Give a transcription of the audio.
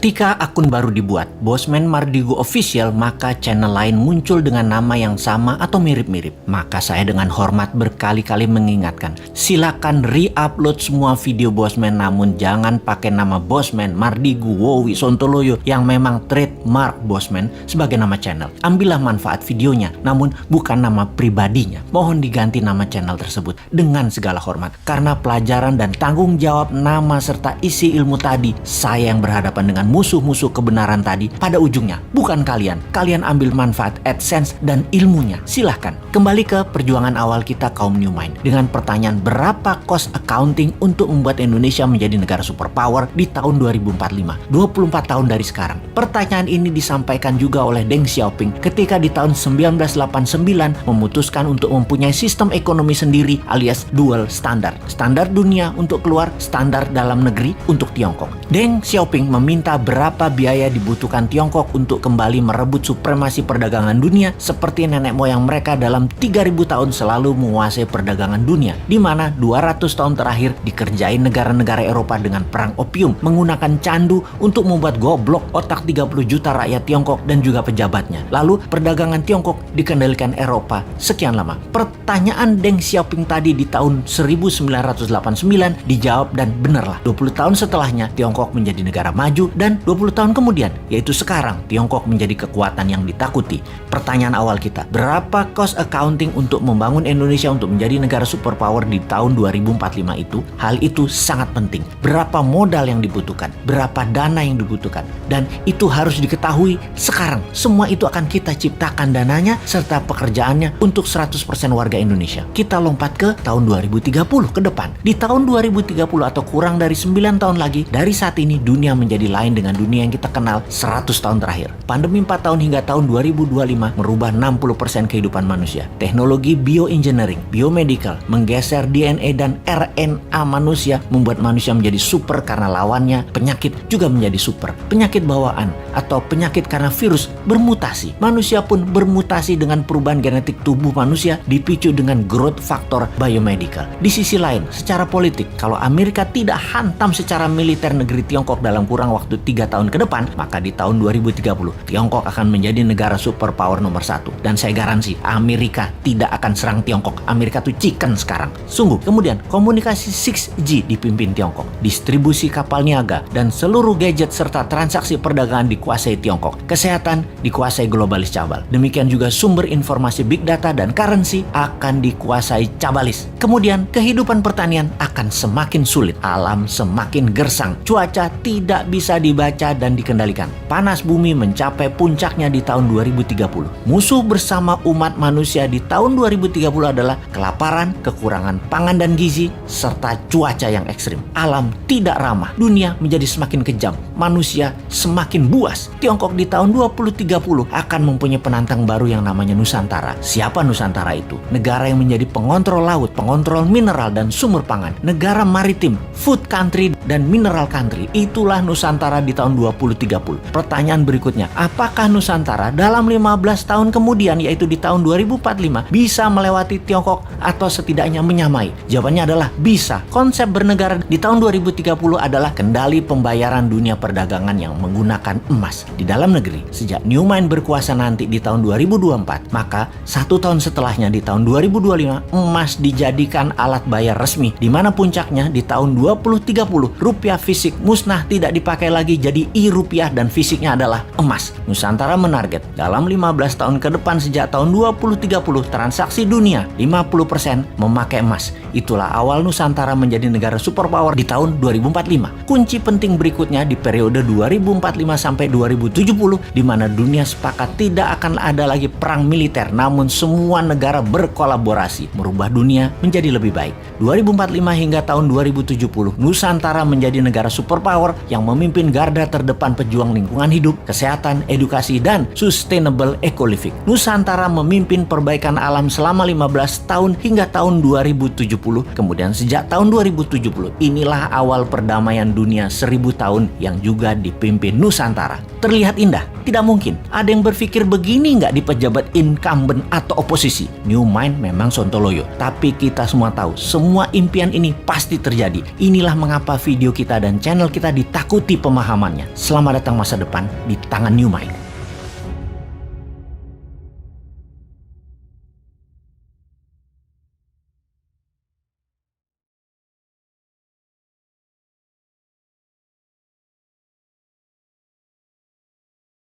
Ketika akun baru dibuat, Bosman Mardigu Official, maka channel lain muncul dengan nama yang sama atau mirip-mirip. Maka saya dengan hormat berkali-kali mengingatkan, silakan re-upload semua video Bosman, namun jangan pakai nama Bosman Mardigu Wowi Sontoloyo yang memang trademark Bosman sebagai nama channel. Ambillah manfaat videonya, namun bukan nama pribadinya. Mohon diganti nama channel tersebut dengan segala hormat. Karena pelajaran dan tanggung jawab nama serta isi ilmu tadi, saya yang berhadapan dengan musuh-musuh kebenaran tadi, pada ujungnya bukan kalian. Kalian ambil manfaat AdSense dan ilmunya. Silahkan kembali ke perjuangan awal kita kaum New Mind dengan pertanyaan berapa cost accounting untuk membuat Indonesia menjadi negara superpower di tahun 2045, 24 tahun dari sekarang. Pertanyaan ini disampaikan juga oleh Deng Xiaoping ketika di tahun 1989 memutuskan untuk mempunyai sistem ekonomi sendiri alias dual standard. Standar dunia untuk keluar, standar dalam negeri untuk Tiongkok. Deng Xiaoping meminta berapa biaya dibutuhkan Tiongkok untuk kembali merebut supremasi perdagangan dunia seperti nenek moyang mereka dalam 3000 tahun selalu menguasai perdagangan dunia, di mana 200 tahun terakhir dikerjain negara-negara Eropa dengan perang opium, menggunakan candu untuk membuat goblok otak 30 juta rakyat Tiongkok dan juga pejabatnya. Lalu perdagangan Tiongkok dikendalikan Eropa sekian lama. Pertanyaan Deng Xiaoping tadi di tahun 1989 dijawab, dan benarlah 20 tahun setelahnya Tiongkok menjadi negara maju, dan 20 tahun kemudian, yaitu sekarang, Tiongkok menjadi kekuatan yang ditakuti. Pertanyaan awal kita, berapa cost accounting untuk membangun Indonesia untuk menjadi negara superpower di tahun 2045 itu? Hal itu sangat penting. Berapa modal yang dibutuhkan? Berapa dana yang dibutuhkan? Dan itu harus diketahui sekarang. Semua itu akan kita ciptakan dananya serta pekerjaannya untuk 100% warga Indonesia. Kita lompat ke tahun 2030 ke depan. Di tahun 2030 atau kurang dari 9 tahun lagi, dari saat ini dunia menjadi lain dengan dunia yang kita kenal 100 tahun terakhir. Pandemi 4 tahun hingga tahun 2025 merubah 60% kehidupan manusia. Teknologi bioengineering, biomedical, menggeser DNA dan RNA manusia membuat manusia menjadi super karena lawannya penyakit juga menjadi super. Penyakit bawaan atau penyakit karena virus bermutasi. Manusia pun bermutasi dengan perubahan genetik tubuh manusia dipicu dengan growth factor biomedical. Di sisi lain, secara politik, kalau Amerika tidak hantam secara militer negeri Tiongkok dalam kurang waktu 3 tahun ke depan, maka di tahun 2030 Tiongkok akan menjadi negara superpower nomor 1. Dan saya garansi Amerika tidak akan serang Tiongkok. Amerika tuh chicken sekarang. Sungguh. Kemudian komunikasi 6G dipimpin Tiongkok. Distribusi kapal niaga dan seluruh gadget serta transaksi perdagangan dikuasai Tiongkok. Kesehatan dikuasai globalis cabal. Demikian juga sumber informasi big data dan currency akan dikuasai cabalis. Kemudian kehidupan pertanian akan semakin sulit. Alam semakin gersang. Cuaca tidak bisa dibaca dan dikendalikan. Panas bumi mencapai puncaknya di tahun 2030. Musuh bersama umat manusia di tahun 2030 adalah kelaparan, kekurangan pangan dan gizi, serta cuaca yang ekstrim. Alam tidak ramah. Dunia menjadi semakin kejam. Manusia semakin buas. Tiongkok di tahun 2030 akan mempunyai penantang baru yang namanya Nusantara. Siapa Nusantara itu? Negara yang menjadi pengontrol laut, pengontrol mineral dan sumber pangan. Negara maritim, food country dan mineral country. Itulah Nusantara di tahun 2030. Pertanyaan berikutnya, apakah Nusantara dalam 15 tahun kemudian, yaitu di tahun 2045, bisa melewati Tiongkok atau setidaknya menyamai? Jawabannya adalah bisa. Konsep bernegara di tahun 2030 adalah kendali pembayaran dunia perdagangan yang menggunakan emas di dalam negeri. Sejak New Mind berkuasa nanti di tahun 2024, maka 1 tahun setelahnya di tahun 2025 emas dijadikan alat bayar resmi, di mana puncaknya di tahun 2030 rupiah fisik musnah, tidak dipakai lagi, jadi e-rupiah dan fisiknya adalah emas. Nusantara menarget dalam 15 tahun ke depan sejak tahun 2030 transaksi dunia 50% memakai emas. Itulah awal Nusantara menjadi negara superpower di tahun 2045. Kunci penting berikutnya di periode 2045 sampai 2070, di mana dunia sepakat tidak akan ada lagi perang militer, namun semua negara berkolaborasi merubah dunia menjadi lebih baik. 2045 hingga tahun 2070, Nusantara menjadi negara superpower yang memimpin garda terdepan pejuang lingkungan hidup, kesehatan, edukasi, dan sustainable eco-living. Nusantara memimpin perbaikan alam selama 15 tahun hingga tahun 2070. kemudian sejak tahun 2070, inilah awal perdamaian dunia 1000 tahun yang juga dipimpin Nusantara. Terlihat indah? Tidak mungkin. Ada yang berpikir begini nggak di pejabat incumbent atau oposisi? New Mind memang sontoloyo. Tapi kita semua tahu, semua impian ini pasti terjadi. Inilah mengapa video kita dan channel kita ditakuti pemahamannya. Selamat datang masa depan di tangan New Mind.